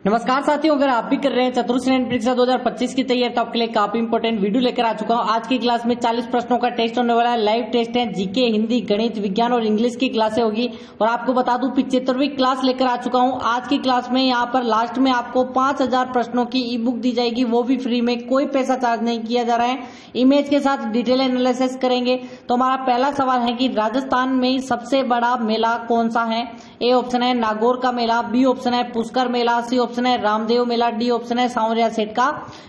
नमस्कार साथियों, अगर आप भी कर रहे हैं चतुर्श्रेणी परीक्षा 2025 की तैयारी तो आपके लिए काफी इंपोर्टेंट वीडियो लेकर आ चुका हूं। आज की क्लास में 40 प्रश्नों का टेस्ट होने वाला है। लाइव टेस्ट है, जीके, हिंदी, गणित, विज्ञान और इंग्लिश की क्लासें होगी। और आपको बता दूं 75वीं क्लास लेकर आ चुका हूं। आज की क्लास में यहाँ पर लास्ट में आपको 5000 प्रश्नों की ई बुक दी जाएगी, वो भी फ्री में, कोई पैसा चार्ज नहीं किया जा रहा है। इमेज के साथ डिटेल एनालिसिस करेंगे। तो हमारा पहला सवाल है कि राजस्थान में सबसे बड़ा मेला कौन सा है। ए ऑप्शन है नागौर का मेला, बी ऑप्शन है पुष्कर मेला, सी ऑप्शन है रामदेव मेला, डी ऑप्शन है सांवरिया सेठ का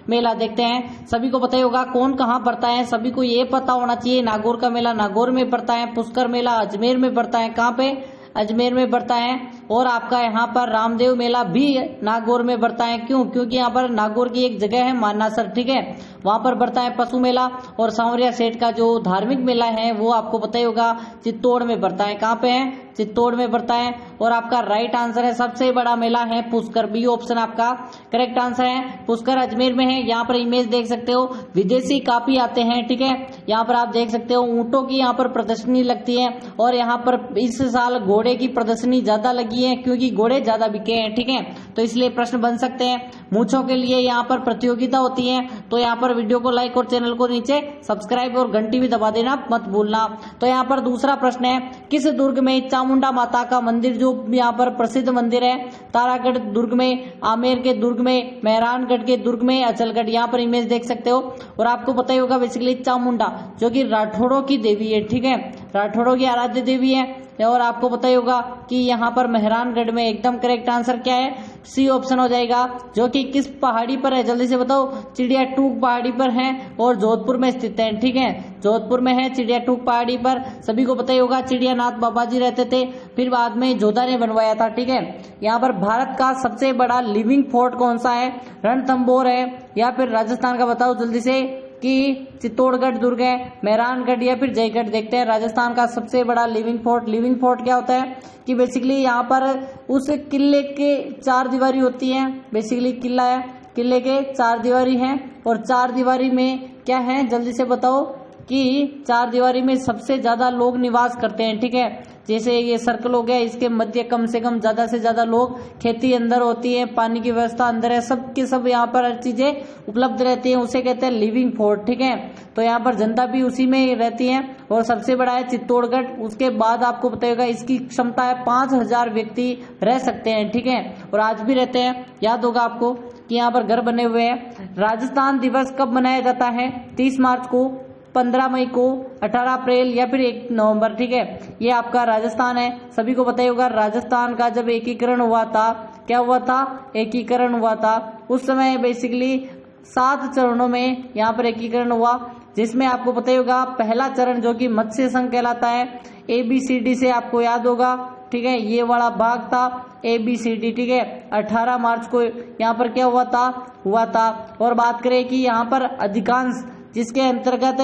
मेला। देखते हैं, सभी को पता ही होगा कौन कहां पड़ता है। सभी को ये पता होना चाहिए, नागौर का मेला नागौर में पड़ता है, पुष्कर मेला अजमेर में पड़ता है। कहां पे? अजमेर में पड़ता है। और आपका यहाँ पर रामदेव मेला भी नागौर में पड़ता है। क्यों? क्योंकि यहाँ पर नागौर की एक जगह है मानासर, ठीक है, वहां पर पड़ता है पशु मेला। और सांवरिया सेठ का जो धार्मिक मेला है वो आपको पता ही होगा चित्तौड़ में पड़ता है। कहाँ पे है? चित्तौड़ में पड़ता है। और आपका राइट आंसर है सबसे बड़ा मेला है पुष्कर, बी ऑप्शन आपका करेक्ट आंसर है। पुष्कर अजमेर में है। यहाँ पर इमेज देख सकते हो, विदेशी काफी आते हैं, ठीक है। यहाँ पर आप देख सकते हो ऊंटों की यहाँ पर प्रदर्शनी लगती है। और यहाँ पर इस साल घोड़े की प्रदर्शनी ज्यादा लगी है क्योंकि घोड़े ज्यादा बिके हैं, ठीक है। तो इसलिए प्रश्न बन सकते हैं। मूंछों के लिए यहाँ पर प्रतियोगिता होती है। तो यहाँ पर वीडियो को लाइक और चैनल को नीचे सब्सक्राइब और घंटी भी दबा देना मत भूलना। तो यहाँ पर दूसरा प्रश्न है, किस दुर्ग में चामुंडा माता का मंदिर जो यहाँ पर प्रसिद्ध मंदिर है? तारागढ़ दुर्ग में, आमेर के दुर्ग में, मेहरानगढ़ के दुर्ग में, अचलगढ़। यहाँ पर इमेज देख सकते हो। और आपको पता ही होगा बेसिकली चामुंडा जो कि राठौड़ों की देवी है, ठीक है, राठौड़ों की आराध्य देवी है। और आपको पता ही होगा कि यहाँ पर मेहरानगढ़ में। एकदम करेक्ट आंसर क्या है? सी ऑप्शन हो जाएगा। जो कि किस पहाड़ी पर है जल्दी से बताओ? चिड़िया टूक पहाड़ी पर है और जोधपुर में स्थित है, ठीक है, जोधपुर में है चिड़िया टूक पहाड़ी पर। सभी को पता ही होगा चिड़ियानाथ बाबा जी रहते थे, फिर बाद में जोधा ने बनवाया था, ठीक है। यहाँ पर भारत का सबसे बड़ा लिविंग फोर्ट कौन सा है? रणथंभौर है या फिर राजस्थान का बताओ जल्दी से कि चित्तौड़गढ़ दुर्ग है, मेहरानगढ़ या फिर जयगढ़। देखते हैं राजस्थान का सबसे बड़ा लिविंग फोर्ट। लिविंग फोर्ट क्या होता है कि बेसिकली यहाँ पर उस किले के 4 दीवारी होती है। बेसिकली किला है, किले के 4 दीवारी है। और 4 दीवारी में क्या है जल्दी से बताओ कि 4 दीवारी में सबसे ज्यादा लोग निवास करते हैं, ठीक है। जैसे ये सर्कल हो गया, इसके मध्य कम से कम ज्यादा से ज्यादा लोग, खेती अंदर होती है, पानी की व्यवस्था अंदर है, सब के सब यहाँ पर हर चीजें उपलब्ध रहती हैं, उसे कहते हैं लिविंग फोर्ट, ठीक है। तो यहाँ पर जनता भी उसी में रहती है। और सबसे बड़ा है चित्तौड़गढ़। उसके बाद आपको बताइएगा इसकी क्षमता है 5000 व्यक्ति रह सकते हैं, ठीक है, और आज भी रहते हैं। याद होगा आपको कि यहाँ पर घर बने हुए हैं। राजस्थान दिवस कब मनाया जाता है? 30 मार्च को, 15 मई को, 18 अप्रैल या फिर 1 नवंबर, ठीक है। ये आपका राजस्थान है। सभी को पता ही होगा राजस्थान का जब एकीकरण हुआ था, क्या हुआ था? एकीकरण हुआ था। उस समय बेसिकली 7 चरणों में यहाँ पर एकीकरण हुआ, जिसमें आपको पता ही होगा पहला चरण जो कि मत्स्य संघ कहलाता है, ABCD से आपको याद होगा, ठीक है। ये वाला भाग था ABCD, ठीक है। 18 मार्च को यहाँ पर क्या हुआ था। और बात करें कि यहाँ पर अधिकांश जिसके अंतर्गत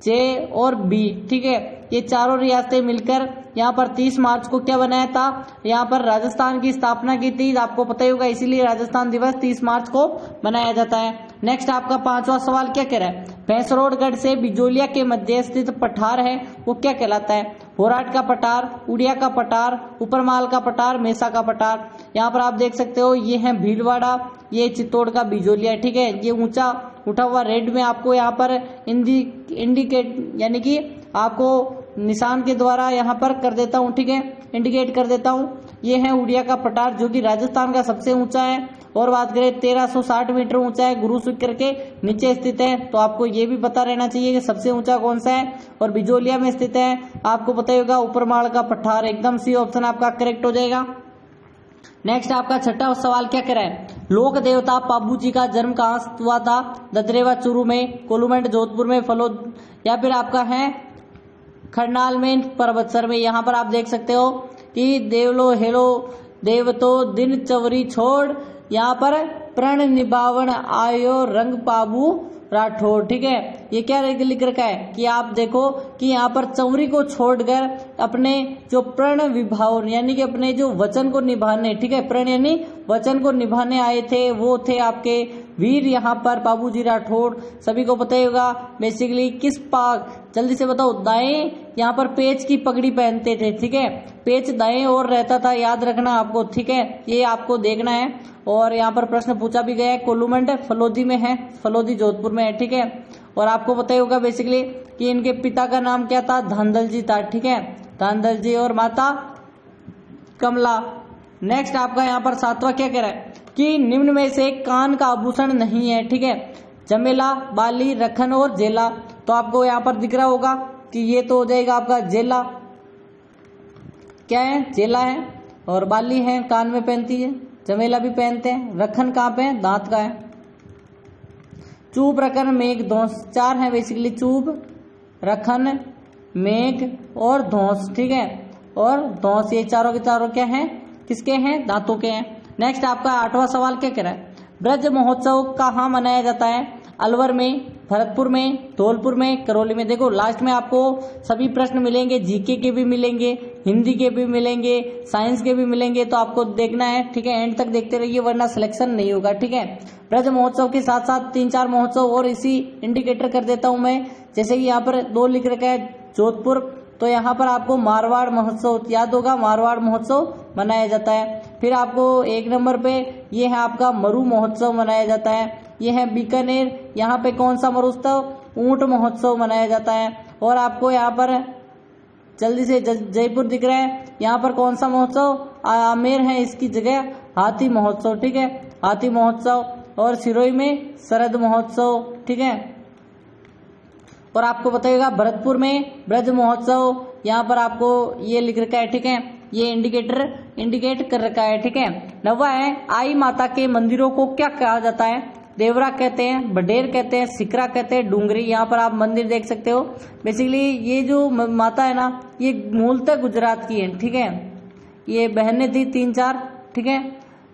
जे और बी, ठीक है, ये चारों रियासतें मिलकर यहाँ पर 30 मार्च को क्या बनाया था? यहाँ पर राजस्थान की स्थापना की थी। आपको पता ही होगा, इसीलिए राजस्थान दिवस 30 मार्च को मनाया जाता है। नेक्स्ट आपका 5वां सवाल क्या कह रहा है? भैंसरोडगढ़ से बिजोलिया के मध्य स्थित पठार है, वो क्या कहलाता है? होराट का पठार, उड़िया का पठार, उपरमाल का पठार, मेसा का पठार। यहाँ पर आप देख सकते हो ये है भीलवाड़ा, ये चित्तौड़ का बिजोलिया, ठीक है। ये ऊंचा उठा हुआ रेड में आपको यहाँ पर इंडिकेट यानी कि आपको निशान के द्वारा यहाँ पर कर देता हूँ, ठीक है, इंडिकेट कर देता हूँ। ये है उड़िया का पठार जो कि राजस्थान का सबसे ऊंचा है। और बात करें 1360 मीटर ऊंचा है, गुरु शुक्र के नीचे स्थित है। तो आपको ये भी पता रहना चाहिए कि सबसे ऊंचा कौन सा है। और बिजोलिया में स्थित है, आपको पता ही होगा उपरमाल का पठार। एकदम सी ऑप्शन आपका करेक्ट हो जाएगा। नेक्स्ट आपका 6वां सवाल क्या कह रहा है? लोक देवता पाबू जी का जन्म कहाँ हुआ था? ददरेवा चूरू में, कोलूमेंट जोधपुर में, फलोद या फिर आपका है खरनाल में, परबतसर में। यहाँ पर आप देख सकते हो कि देवलो हेलो देव तो दिन चवरी छोड़, यहाँ पर प्रण निभावन आयो रंग पाबू राठौड़, ठीक है। ये क्या लिख रखा है कि आप देखो कि यहाँ पर चौरी को छोड़कर अपने जो प्रण विभाव यानी कि अपने जो वचन को निभाने, ठीक है, प्रण यानी वचन को निभाने आए थे, वो थे आपके वीर यहाँ पर बाबूजी राठौड़, सभी को पता ही होगा बेसिकली किस पाग, जल्दी से बताओ, दाएं यहाँ पर पेच की पगड़ी पहनते थे, ठीक है, पेच दाएं ओर रहता था, याद रखना आपको, ठीक है, ये आपको देखना है। और यहाँ पर प्रश्न पूछा भी गया है, कोलूमंड फलोदी में है, फलोदी जोधपुर में है, ठीक है। और आपको पता ही होगा बेसिकली कि इनके पिता का नाम क्या था, धांधल जी था, ठीक है, धांधल जी, और माता कमला। नेक्स्ट आपका यहाँ पर 7वां क्या कह रहा है कि निम्न में से कान का आभूषण नहीं है, ठीक है, जमेला, बाली, रखन और जेला। तो आपको यहाँ पर दिख रहा होगा कि ये तो हो जाएगा आपका जेला, क्या है, जेला है, और बाली है, कान में पहनती है, जमेला भी पहनते हैं, रखन कहाँ पे है, दांत का है, चूब, रखन, मेघ, धौंस, 4 है बेसिकली, चूब, रखन, मेघ और धौंस, ठीक है, और धौंस, ये चारों के चारों क्या हैं, किसके हैं, दांतों के हैं। नेक्स्ट आपका 8वां सवाल क्या कह रहा है, ब्रज महोत्सव कहाँ मनाया जाता है, अलवर में, भरतपुर में, धौलपुर में, करौली में। देखो लास्ट में आपको सभी प्रश्न मिलेंगे, जीके के भी मिलेंगे, हिंदी के भी मिलेंगे, साइंस के भी मिलेंगे, तो आपको देखना है, ठीक है, एंड तक देखते रहिए वरना सिलेक्शन नहीं होगा, ठीक है। ब्रज महोत्सव के साथ साथ 3-4 महोत्सव और इसी इंडिकेटर कर देता हूं मैं, जैसे कि यहाँ पर 2 लिख रखा है जोधपुर, तो यहाँ पर आपको मारवाड़ महोत्सव याद होगा, मारवाड़ महोत्सव मनाया जाता है। फिर आपको 1 नंबर पे ये है आपका मरु महोत्सव मनाया जाता है, ये है बीकानेर, यहाँ पे कौन सा महोत्सव, ऊंट महोत्सव मनाया जाता है। और आपको यहाँ पर जल्दी से जयपुर दिख रहा है, यहाँ पर कौन सा महोत्सव, आमेर है इसकी जगह, हाथी महोत्सव, ठीक है, हाथी महोत्सव। और सिरोही में शरद महोत्सव, ठीक है। और आपको बताइएगा भरतपुर में ब्रज महोत्सव, यहाँ पर आपको ये लिख रखा है, ठीक है, ये इंडिकेट कर रखा है, ठीक है। 9वां है, आई माता के मंदिरों को क्या कहा जाता है, देवरा कहते हैं, बडेर कहते हैं, सिकरा कहते हैं, डूंगरी। यहाँ पर आप मंदिर देख सकते हो, बेसिकली ये जो माता है ना, ये मूलतः गुजरात की है, ठीक है, ये बहनें थी 3-4, ठीक है।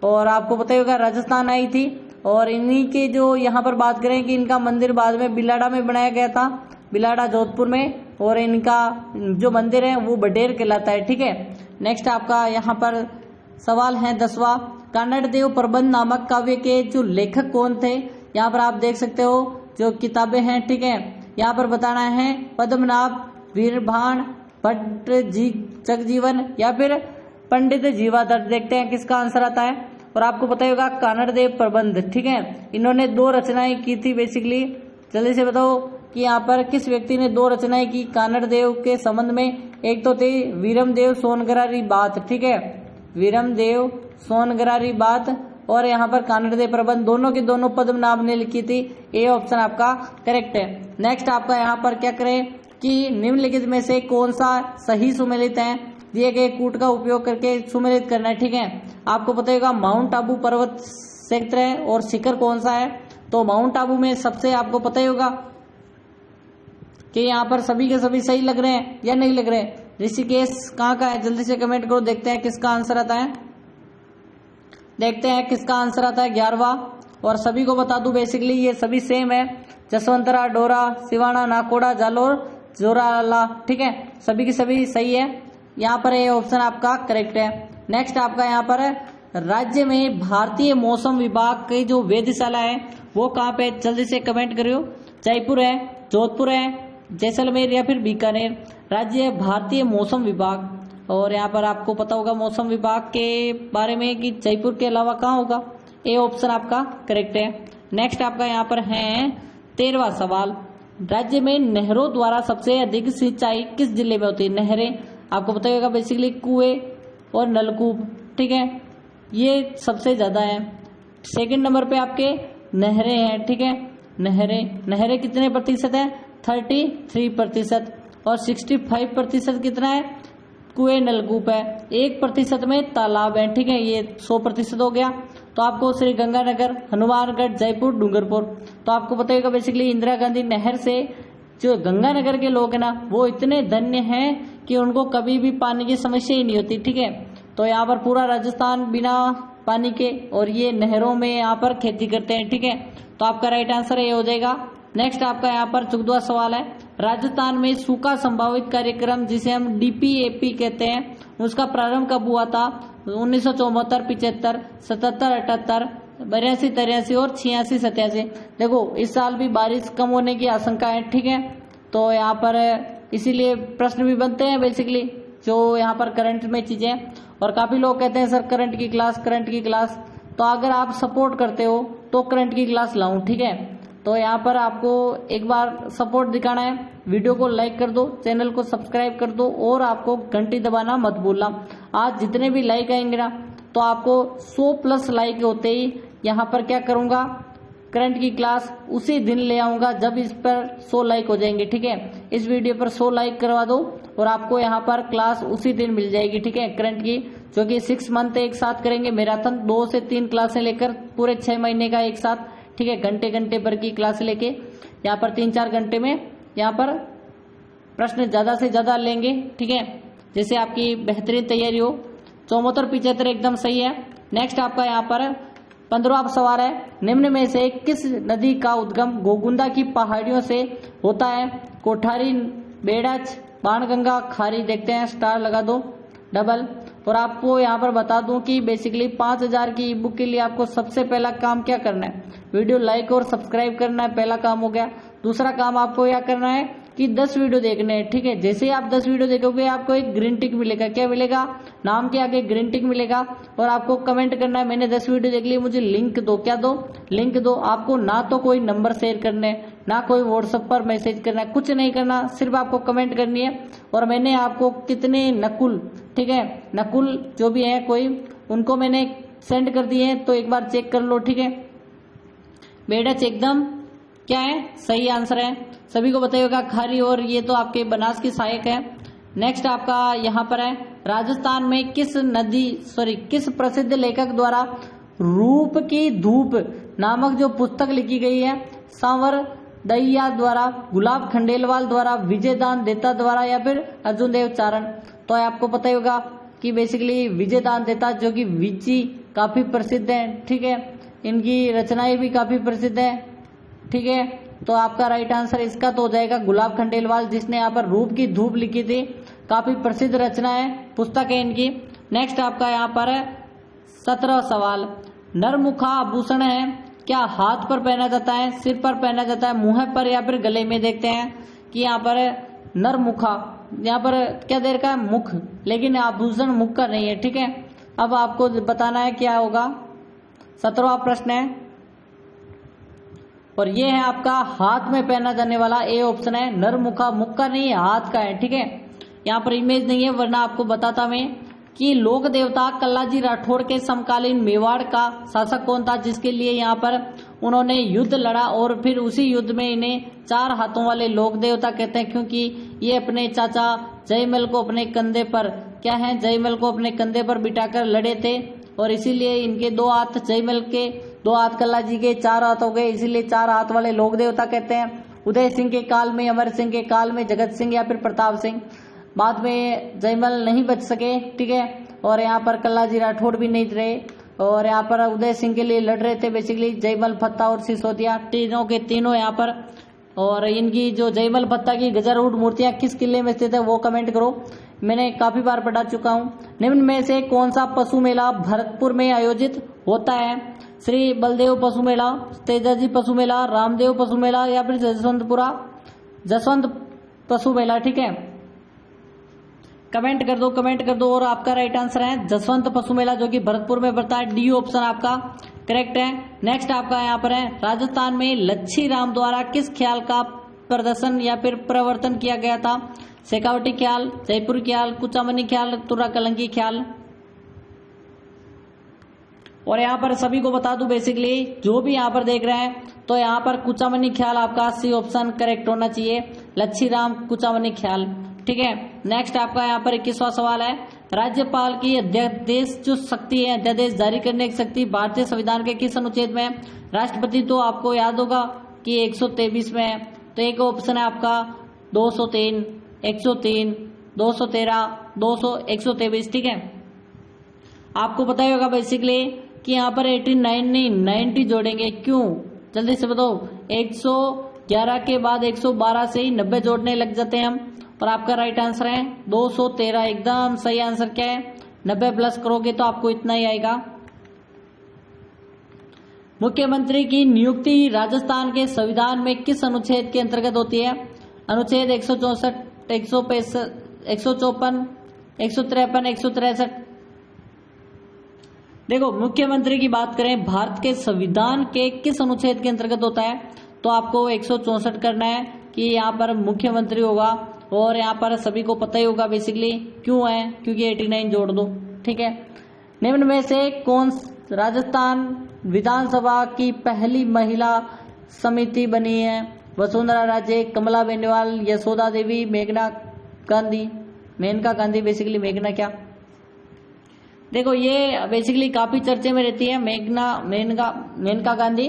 और आपको पता ही होगा राजस्थान आई थी, और इन्हीं के जो यहाँ पर बात करें कि इनका मंदिर बाद में बिलाड़ा में बनाया गया था, बिलाड़ा जोधपुर में, और इनका जो मंदिर है वो बडेर कहलाता है, ठीक है। नेक्स्ट आपका यहाँ पर सवाल है 10वां, कन्नड़ देव प्रबंध नामक काव्य के जो लेखक कौन थे, यहाँ पर आप देख सकते हो जो किताबें हैं, ठीक है। यहाँ पर बताना है पद्मनाभ, वीरभान, भट्ट जगजीवन या फिर पंडित जीवाधर। देखते हैं किसका आंसर आता है। और आपको पता होगा कन्नड़ देव प्रबंध, ठीक है, इन्होंने 2 रचनाएं की थी बेसिकली। जल्दी से बताओ कि यहाँ पर किस व्यक्ति ने 2 रचनाएं की कन्नड़ देव के संबंध में। एक तो थी वीरम देव सोनगरारी बात, ठीक है, वीरम देव सोनगरारी बात, और यहाँ पर कन्नड़ देव प्रबंध, दोनों के दोनों पद्मनाभ ने लिखी थी। ए ऑप्शन आपका करेक्ट है। नेक्स्ट आपका यहाँ पर क्या करें कि निम्नलिखित में से कौन सा सही सुमेलित है, दिए गए कूट का उपयोग करके सुमेलित करना है, ठीक है। आपको पता होगा माउंट आबू पर्वत क्षेत्र है और शिखर कौन सा है, तो माउंट आबू में सबसे आपको पता ही होगा कि यहाँ पर सभी के सभी सही लग रहे हैं या नहीं लग रहे हैं। ऋषिकेश कहाँ का है, जल्दी से कमेंट करो, देखते हैं किसका आंसर आता है, देखते हैं किसका आंसर आता है 11वां। और सभी को बता दूं बेसिकली ये सभी सेम है, जसवंतरा, डोरा, सिवाना, नाकोड़ा, जालोर, जोराला, ठीक है, सभी की सभी सही है। यहाँ पर ये ऑप्शन आपका करेक्ट है। नेक्स्ट आपका यहाँ पर राज्य में भारतीय मौसम विभाग की जो वेधशाला है वो कहाँ पे, जल्दी से कमेंट करियो। जयपुर है, जोधपुर है, जैसलमेर या फिर बीकानेर। राज्य भारतीय मौसम विभाग, और यहाँ पर आपको पता होगा मौसम विभाग के बारे में कि जयपुर के अलावा कहाँ होगा, ए ऑप्शन आपका करेक्ट है। नेक्स्ट आपका यहाँ पर है 13वां सवाल, राज्य में नहरों द्वारा सबसे अधिक सिंचाई किस जिले में होती है। नहरें आपको पता होगा बेसिकली कुएं और नलकूप, ठीक है, ये सबसे ज्यादा है। सेकंड नंबर पे आपके नहरें हैं, ठीक है, नहरें कितने प्रतिशत है, 33%, और 65% कितना है, कुएं नलकूप है। 1% में तालाब है, ठीक है, ये 100% हो गया। तो आपको श्री गंगानगर, हनुमानगढ़, जयपुर, डूंगरपुर। तो आपको पता होगा बेसिकली इंदिरा गांधी नहर से जो गंगानगर के लोग हैं ना वो इतने धन्य हैं कि उनको कभी भी पानी की समस्या ही नहीं होती, ठीक है। तो यहाँ पर पूरा राजस्थान बिना पानी के और ये नहरों में यहाँ पर खेती करते हैं, ठीक है। तो आपका राइट आंसर ये हो जाएगा। नेक्स्ट आपका यहाँ पर 14वां सवाल है, राजस्थान में सूखा संभावित कार्यक्रम जिसे हम DPAP कहते हैं उसका प्रारंभ कब हुआ था। 1974, 75, 77, 78, 82, 83 और 86, 87। देखो इस साल भी बारिश कम होने की आशंका है, ठीक है। तो यहाँ पर इसीलिए प्रश्न भी बनते हैं बेसिकली जो यहाँ पर करंट में चीजें। और काफी लोग कहते हैं सर करंट की क्लास, तो अगर आप सपोर्ट करते हो तो करंट की क्लास लाऊं, ठीक है। तो यहाँ पर आपको एक बार सपोर्ट दिखाना है, वीडियो को लाइक कर दो, चैनल को सब्सक्राइब कर दो और आपको घंटी दबाना मत भूलना। आज जितने भी लाइक आएंगे ना तो आपको 100+ लाइक होते ही यहाँ पर क्या करूंगा, करंट की क्लास उसी दिन ले आऊंगा जब इस पर 100 लाइक हो जाएंगे, ठीक है। इस वीडियो पर 100 लाइक करवा दो और आपको यहाँ पर क्लास उसी दिन मिल जाएगी, ठीक है, करंट की, जो कि 6 मंथ एक साथ करेंगे मैराथन, 2 से 3 क्लासें लेकर पूरे 6 महीने का एक साथ, ठीक है। घंटे घंटे भर की क्लास लेके यहाँ पर 3-4 घंटे में यहाँ पर प्रश्न ज्यादा से ज्यादा लेंगे, ठीक है, जैसे आपकी बेहतरीन तैयारी हो। 74, 75 एकदम सही है। नेक्स्ट आपका यहाँ पर 15वां सवाल है, निम्न में से किस नदी का उद्गम गोगुंदा की पहाड़ियों से होता है? कोठारी, बेड़च, बाणगंगा, खारी। देखते हैं, स्टार लगा दो डबल। और आपको यहाँ पर बता दूं कि बेसिकली 5000 की ई बुक के लिए आपको सबसे पहला काम क्या करना है, वीडियो लाइक और सब्सक्राइब करना है, पहला काम हो गया। दूसरा काम आपको क्या करना है कि 10 वीडियो देखने हैं, ठीक है। जैसे ही आप 10 वीडियो देखोगे आपको एक ग्रीन टिक मिलेगा, क्या मिलेगा, नाम के आगे ग्रीन टिक मिलेगा। और आपको कमेंट करना है मैंने 10 वीडियो देख ली, मुझे लिंक दो, क्या दो, लिंक दो। आपको ना तो कोई नंबर शेयर करने, ना कोई व्हाट्सएप पर मैसेज करना है, कुछ नहीं करना, सिर्फ आपको कमेंट करनी है। और मैंने आपको कितने नकुल, ठीक है, नकुल जो भी है कोई, उनको मैंने सेंड कर दिए हैं, तो एक बार चेक कर लो, ठीक है। बेड़च एकदम क्या है, सही आंसर है, सभी को बताइएगा। खारी और ये तो आपके बनास की सहायक है। नेक्स्ट आपका यहाँ पर है, राजस्थान में किस प्रसिद्ध लेखक द्वारा रूप की धूप नामक जो पुस्तक लिखी गई है, सांवर दहिया द्वारा, गुलाब खंडेलवाल द्वारा, विजयदान देता द्वारा या फिर अर्जुन देव चारण? तो आपको पता ही होगा कि बेसिकली विजयदान देता जो कि विची काफी प्रसिद्ध है, ठीक है, इनकी रचनाएं भी काफी प्रसिद्ध है, ठीक है। तो आपका राइट आंसर इसका तो हो जाएगा गुलाब खंडेलवाल, जिसने यहाँ पर रूप की धूप लिखी थी, काफी प्रसिद्ध रचना है, पुस्तक है इनकी। नेक्स्ट आपका यहाँ पर 17वां सवाल, नरमुखा आभूषण है, क्या हाथ पर पहना जाता है, सिर पर पहना जाता है, मुंह पर या फिर गले में? देखते हैं कि यहाँ पर नरमुखा, यहाँ पर क्या दे रखा है, मुख, लेकिन आभूषण मुख का नहीं है, ठीक है। अब आपको बताना है क्या होगा। 17वां प्रश्न है और ये है आपका हाथ में पहना जाने वाला, ए ऑप्शन है, नरमुखा, मुख का नहीं है, हाथ का है, ठीक है। यहाँ पर इमेज नहीं है वरना आपको बताता मैं कि लोक देवता कल्लाजी राठौड़ के समकालीन मेवाड़ का शासक कौन था, जिसके लिए यहाँ पर उन्होंने युद्ध लड़ा और फिर उसी युद्ध में इन्हें 4 हाथों वाले लोक देवता कहते हैं, क्योंकि ये अपने चाचा जयमल को अपने कंधे पर, क्या है, जयमल को अपने कंधे पर बिठाकर लड़े थे और इसीलिए इनके 2 हाथ, जयमल के 2 हाथ, कल्लाजी के 4 हाथ हो गए, इसीलिए 4 हाथ वाले लोक देवता कहते हैं। उदय सिंह के काल में, अमर सिंह के काल में जगत सिंह या फिर प्रताप सिंह, बाद में जयमल नहीं बच सके, ठीक है। और यहाँ पर कल्लाजी राठौड़ भी नहीं रहे और यहाँ पर उदय सिंह के लिए लड़ रहे थे बेसिकली जयमल, फत्ता और सिसोदिया, तीनों के तीनों यहाँ पर। और इनकी जो जयमल फत्ता की गजारूढ़ मूर्तियां किस किले में स्थित है वो कमेंट करो, मैंने काफी बार पढ़ा चुका हूँ। निम्न में से कौन सा पशु मेला भरतपुर में आयोजित होता है? श्री बलदेव पशु मेला, तेजाजी पशु मेला, रामदेव पशु मेला या फिर जसवंत पशु मेला, ठीक है। कमेंट कर दो और आपका राइट आंसर है जसवंत पशु मेला, जो कि भरतपुर में पड़ता है, डी ऑप्शन आपका करेक्ट है। नेक्स्ट आपका यहाँ पर है, राजस्थान में लच्छी राम द्वारा किस ख्याल का प्रदर्शन या फिर प्रवर्तन किया गया था? शेखावटी ख्याल, जयपुर ख्याल, कुचामनी ख्याल, तुर्रा कलंकी ख्याल? और यहाँ पर सभी को बता दूं बेसिकली जो भी यहाँ पर देख रहे हैं तो यहाँ पर कुचामनी ख्याल आपका सी ऑप्शन करेक्ट होना चाहिए, लच्छी राम कुचामनी ख्याल, ठीक है। नेक्स्ट आपका यहाँ पर 21वां सवाल है, राज्यपाल की अध्यादेश जो शक्ति है, अध्यादेश जारी करने की शक्ति भारतीय संविधान के किस अनुच्छेद में है? राष्ट्रपति तो आपको याद होगा कि 123 में है, तो एक ऑप्शन है आपका 203, 103, 213, 200, 123, ठीक है। आपको पता ही होगा बेसिकली कि यहाँ पर 89 नहीं 90 जोड़ेंगे, क्यों, जल्दी से बताओ। 111 के बाद 112 से ही 90 जोड़ने लग जाते हैं हम, और आपका राइट आंसर है 213, एकदम सही आंसर क्या है, 90 प्लस करोगे तो आपको इतना ही आएगा। मुख्यमंत्री की नियुक्ति राजस्थान के संविधान में किस अनुच्छेद के अंतर्गत होती है? अनुच्छेद 164, 154, 154, 153, 163। देखो, मुख्यमंत्री की बात करें भारत के संविधान के किस अनुच्छेद के अंतर्गत होता है, तो आपको 164 करना है कि यहाँ पर मुख्यमंत्री होगा। और यहाँ पर सभी को पता ही होगा बेसिकली क्यों है, क्योंकि 89 जोड़ दो। ठीक है, निम्न में से कौन राजस्थान विधानसभा की पहली महिला समिति बनी है? वसुंधरा राजे, कमला बेनीवाल, यशोदा देवी, मेघना गांधी। मेनका गांधी, बेसिकली मेघना क्या, देखो ये बेसिकली काफी चर्चे में रहती है मेनका गांधी।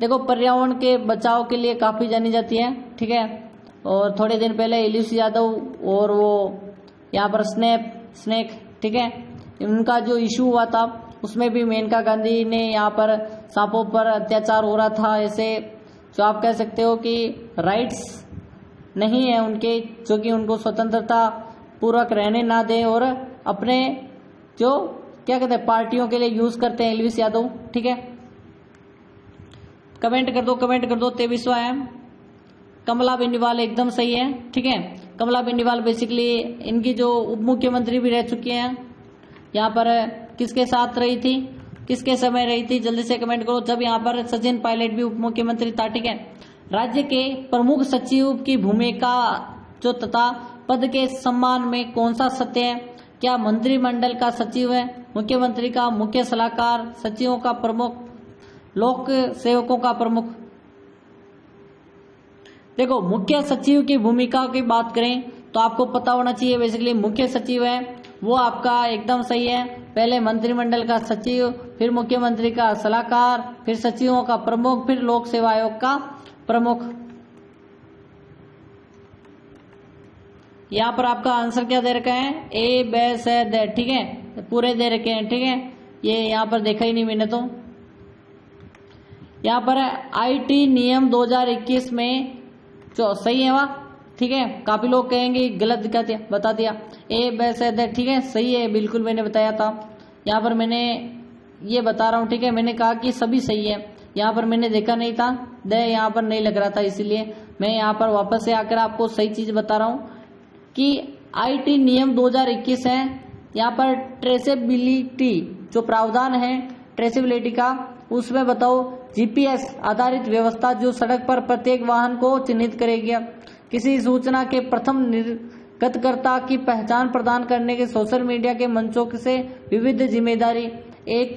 देखो, पर्यावरण के बचाव के लिए काफी जानी जाती है। ठीक है, और थोड़े दिन पहले इलिश यादव और वो यहाँ पर स्नेक, ठीक है, उनका जो इशू हुआ था उसमें भी मेनका गांधी ने यहाँ पर सांपों पर अत्याचार हो रहा था, ऐसे जो आप कह सकते हो कि राइट्स नहीं है उनके, जो कि उनको स्वतंत्रता पूर्वक रहने ना दें और अपने जो क्या कहते हैं पार्टियों के लिए यूज करते हैं इलिश यादव। ठीक है, कमेंट कर दो 23वां है कमला बेनीवाल, एकदम सही है। ठीक है, कमला बेनीवाल बेसिकली इनकी जो उप मुख्यमंत्री भी रह चुकी हैं। यहाँ पर किसके साथ रही थी, किसके समय रही थी, जल्दी से कमेंट करो। जब यहाँ पर सचिन पायलट भी उप मुख्यमंत्री था। ठीक है, राज्य के प्रमुख सचिव की भूमिका जो तथा पद के सम्मान में कौन सा सत्य है? क्या मंत्रिमंडल का सचिव है, मुख्यमंत्री का मुख्य सलाहकार, सचिवों का प्रमुख, लोक सेवकों का प्रमुख? देखो, मुख्य सचिव की भूमिका की बात करें तो आपको पता होना चाहिए बेसिकली मुख्य सचिव है वो आपका एकदम सही है। पहले मंत्रिमंडल का सचिव, फिर मुख्यमंत्री का सलाहकार, फिर सचिवों का प्रमुख, फिर लोक सेवा आयोग का प्रमुख। यहाँ पर आपका आंसर क्या दे रखा है? ए, बी, सी, डी। ठीक है, पूरे दे रखे हैं। ठीक है, ये यहाँ पर देखा ही नहीं मैंने तो। यहाँ पर आईटी नियम 2021 में जो सही है वह, ठीक है, काफी लोग कहेंगे गलत बता दिया। ए, बी, सी, डी, ठीक है, सही है, बिल्कुल मैंने बताया था। यहाँ पर मैंने ये बता रहा हूँ। ठीक है, मैंने कहा कि सभी सही है, यहाँ पर मैंने देखा नहीं था, दे यहाँ पर नहीं लग रहा था, इसीलिए मैं यहाँ पर वापस से आकर आपको सही चीज बता रहा हूँ कि आईटी नियम 2021 है। यहाँ पर ट्रेसेबिलिटी जो प्रावधान है ट्रेसेबिलिटी का, उसमें बताओ जीपीएस आधारित व्यवस्था जो सड़क पर प्रत्येक वाहन को चिन्हित करेगी। किसी सूचना के प्रथम निर्गतकर्ता की पहचान प्रदान करने के सोशल मीडिया के मंचों से विविध जिम्मेदारी। एक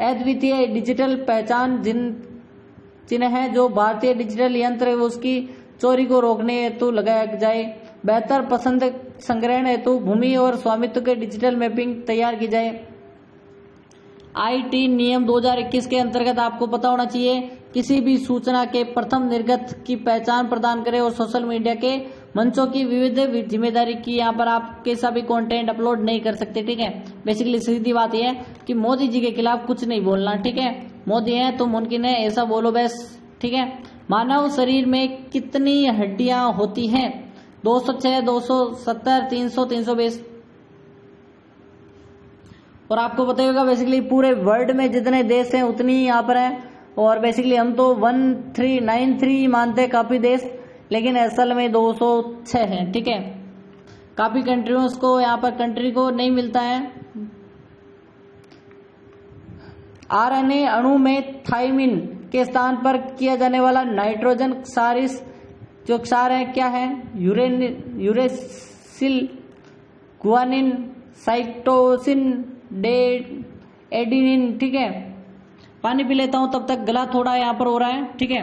अद्वितीय डिजिटल पहचान चिन्ह है जो भारतीय डिजिटल यंत्र उसकी चोरी को रोकने हेतु लगाया जाए। बेहतर पसंद संग्रहण हेतु भूमि और स्वामित्व के डिजिटल मैपिंग तैयार की जाए। आईटी नियम 2021 के अंतर्गत आपको पता होना चाहिए किसी भी सूचना के प्रथम निर्गत की पहचान प्रदान करे और सोशल मीडिया के मंचों की विविध जिम्मेदारी की। यहाँ पर आप कैसा भी कंटेंट अपलोड नहीं कर सकते। ठीक है, बेसिकली सीधी बात यह है कि मोदी जी के खिलाफ कुछ नहीं बोलना। ठीक है, मोदी है तो मुमकिन है ऐसा बोलो बस। ठीक है, मानव शरीर में कितनी हड्डियां होती हैं? 206, 270, 300, 320। और आपको पता होगा बेसिकली पूरे वर्ल्ड में जितने देश हैं उतनी यहाँ पर है। और बेसिकली हम तो 1393 मानते हैं काफी देश, लेकिन असल में 206 है। ठीक है, काफी कंट्रियों को यहाँ पर कंट्री को नहीं मिलता है। आरएनए अणु में थाइमिन के स्थान पर किया जाने वाला नाइट्रोजन क्षारिस जो क्षार है क्या है? Uracil, guanine, cytosine, adenine. ठीक है, पानी पी लेता हूं तब तक, गला थोड़ा यहां पर हो रहा है। ठीक है,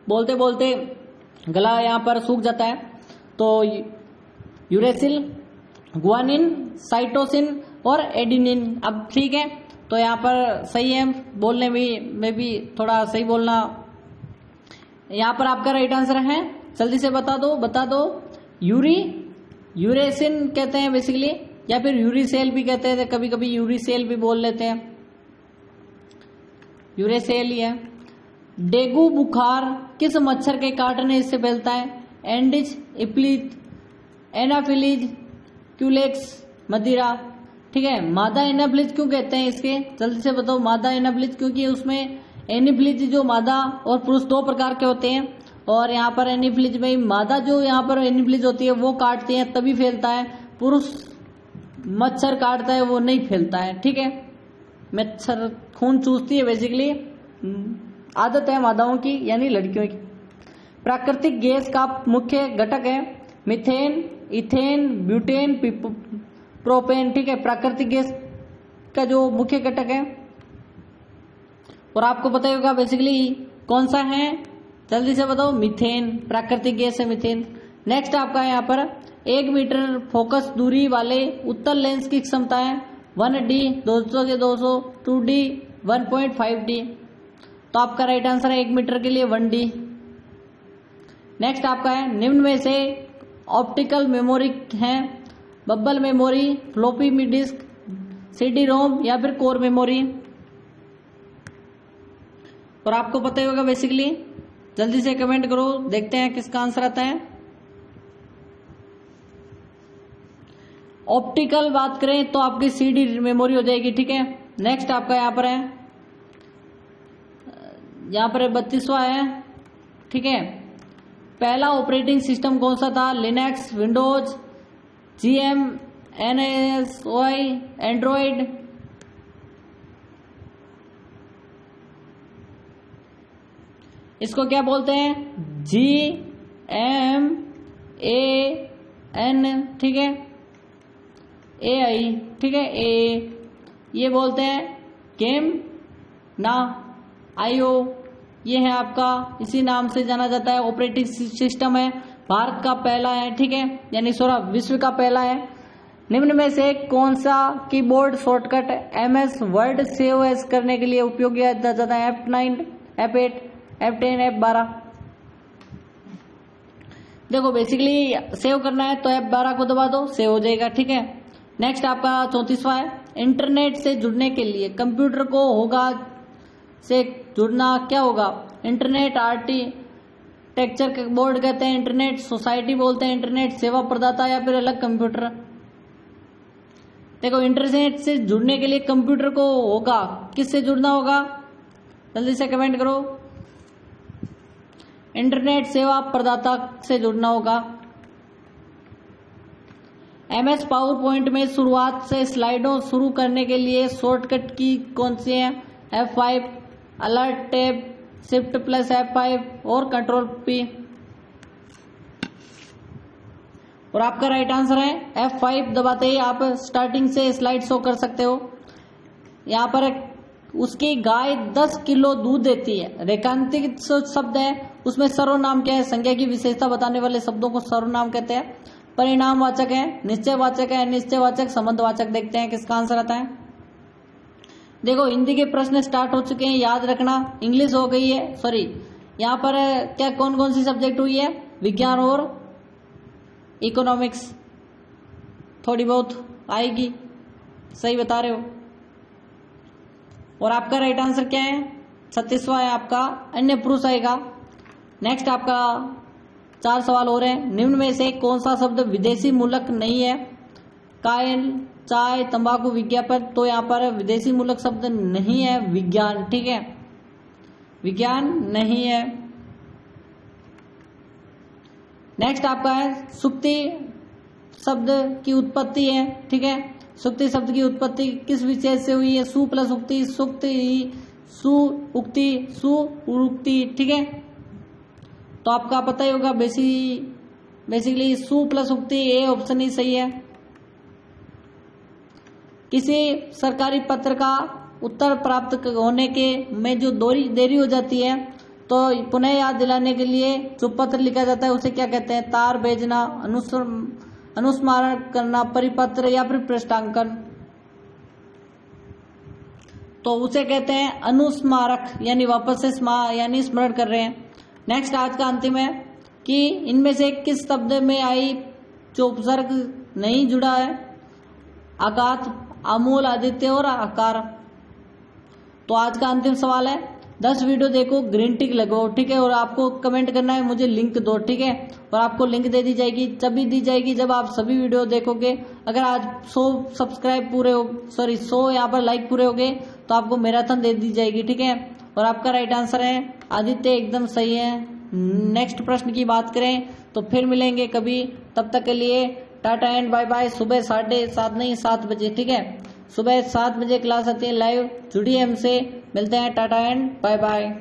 बोलते बोलते गला यहां पर सूख जाता है। तो यूरेसिल, गुआनिन, साइटोसिन और एडिनिन। अब ठीक है, तो यहाँ पर सही है बोलने में भी थोड़ा सही बोलना। यहाँ पर आपका राइट आंसर है, जल्दी से बता दो। यूरेसिन कहते हैं बेसिकली, या फिर यूरिसेल भी कहते हैं, कभी कभी यूरिसेल भी बोल लेते हैं, यूरेसेल ही है। डेंगू बुखार किस मच्छर के काटने से फैलता है? एंडिस, इप्लीज, एनाफिलीज, क्यूलेक्स मदिरा। ठीक है, मादा एनाफ्लिज क्यों कहते हैं इसके, जल्दी से बताओ। मादा एनाफ्लिज क्योंकि उसमें एनाफ्लिज जो मादा और पुरुष दो प्रकार के होते हैं, और यहाँ पर एनाफ्लिज में मादा जो यहाँ पर एनाफ्लिज होती है वो काटती है तभी फैलता है, पुरुष मच्छर काटता है वो नहीं फैलता है। ठीक है, मच्छर खून चूसती है, बेसिकली आदत है मादाओं की यानी लड़कियों की। प्राकृतिक गैस का मुख्य घटक है मीथेन, इथेन, ब्यूटेन, प्रोपेन। ठीक है, प्राकृतिक गैस का जो मुख्य घटक है, और आपको पता ही होगा बेसिकली कौन सा है, जल्दी से बताओ। मीथेन, प्राकृतिक गैस है मीथेन। नेक्स्ट आपका यहाँ पर 1 मीटर फोकस दूरी वाले उत्तल लेंस की क्षमता है 1D, 200 के 200, 2D, 1.5D। तो आपका राइट आंसर है 1 मीटर के लिए 1D। नेक्स्ट आपका है निम्न में से ऑप्टिकल मेमोरी है bubble memory, floppy disk, CD रोम या फिर कोर मेमोरी। और आपको पता ही होगा बेसिकली, जल्दी से कमेंट करो, देखते हैं किसका आंसर आता है। ऑप्टिकल बात करें तो आपकी CD मेमोरी हो जाएगी। ठीक है, नेक्स्ट आपका यहाँ पर है 32वां है। ठीक है, पहला ऑपरेटिंग सिस्टम कौन सा था, Linux, Windows, GM, NASOI, Android. इसको क्या बोलते हैं, GMAN। ठीक है, AI। ठीक है, ये बोलते हैं गेम ना IO, ये है आपका, इसी नाम से जाना जाता है। ऑपरेटिंग सिस्टम है, भारत का पहला है। ठीक है, यानी विश्व का पहला है। निम्न में से कौन सा keyboard shortcut MS word save as करने के लिए उपयोग किया जाता है, F9, F8, F10, F12। देखो बेसिकली सेव करना है तो F12 को दबा दो, सेव हो जाएगा। ठीक है, नेक्स्ट आपका 34वां है इंटरनेट से जुड़ने के लिए कंप्यूटर को होगा से जुड़ना, क्या होगा, इंटरनेट आर्किटेक्चर बोर्ड कहते हैं, इंटरनेट सोसाइटी बोलते हैं, इंटरनेट सेवा प्रदाता या फिर अलग कंप्यूटर। देखो इंटरनेट से जुड़ने के लिए कंप्यूटर को होगा, किससे जुड़ना होगा, जल्दी से कमेंट करो। इंटरनेट सेवा प्रदाता से जुड़ना होगा। MS पावर पॉइंट में शुरुआत से स्लाइडों शुरू करने के लिए शॉर्टकट की कौन सी है, F5, alert tab, shift plus F5 और कंट्रोल P। और आपका राइट आंसर है F5 दबाते ही आप स्टार्टिंग से स्लाइड शो कर सकते हो। यहाँ पर उसकी गाय 10 किलो दूध देती है, रेखांकित शब्द है, उसमें सर्वनाम क्या है, संज्ञा की विशेषता बताने वाले शब्दों को सर्वनाम कहते हैं। परिणामवाचक है, निश्चयवाचक है, निश्चयवाचक, संबंधवाचक। देखते हैं किसका आंसर आता है। देखो हिंदी के प्रश्न स्टार्ट हो चुके हैं, याद रखना। इंग्लिश हो गई है, सॉरी यहाँ पर क्या कौन कौन सी सब्जेक्ट हुई है, विज्ञान और इकोनॉमिक्स, थोड़ी बहुत आएगी, सही बता रहे हो। और आपका राइट आंसर क्या है, 36वां है आपका, अन्य पुरुष आएगा। नेक्स्ट आपका 4 सवाल हो रहे हैं। निम्न में से कौन सा शब्द विदेशी मूलक नहीं है, कायल, चाय, तंबाकू, विज्ञापन। तो यहाँ पर विदेशी मूलक शब्द नहीं है, विज्ञान। ठीक है, विज्ञान नहीं है। नेक्स्ट आपका है सुक्ति शब्द की उत्पत्ति है। ठीक है, सुक्ति शब्द की उत्पत्ति किस विशेष से हुई है, सु प्लस उक्ति, सुक्ति, सु उक्ति, सु उक्ति। ठीक है, तो आपका पता ही होगा बेसिकली सु प्लस उक्ति, ए ऑप्शन ही सही है। किसी सरकारी पत्र का उत्तर प्राप्त होने के में जो देरी हो जाती है तो पुनः याद दिलाने के लिए जो पत्र लिखा जाता है उसे क्या कहते हैं, तार भेजना, अनुस्मारण करना, परिपत्र या फिर पृष्ठांकन। तो उसे कहते हैं अनुस्मारक, यानी वापस से यानी स्मरण कर रहे हैं। नेक्स्ट आज का अंतिम है कि इनमें से किस शब्द में आई जो उपसर्ग नहीं जुड़ा है, आघात, आमूल, आदित्य और आकार। तो आज का अंतिम सवाल है 10 वीडियो देखो, ग्रीन टिक लगाओ, ठीक है। और आपको कमेंट करना है मुझे लिंक दो, ठीक है। और आपको लिंक दे दी जाएगी, तभी दी जाएगी जब आप सभी वीडियो देखोगे। अगर आज 100 सब्सक्राइब पूरे हो, सॉरी 100 यहाँ पर लाइक पूरे हो गए तो आपको मैराथन दे दी जाएगी, ठीक है। और आपका राइट आंसर है आदित्य, एकदम सही है। नेक्स्ट प्रश्न की बात करें तो फिर मिलेंगे कभी, तब तक के लिए टाटा एंड बाय बाय। सुबह 7:30 नहीं 7 बजे, ठीक है। सुबह 7 बजे क्लास आती है लाइव, जुड़िए हमसे, मिलते हैं, टाटा एंड बाय बाय।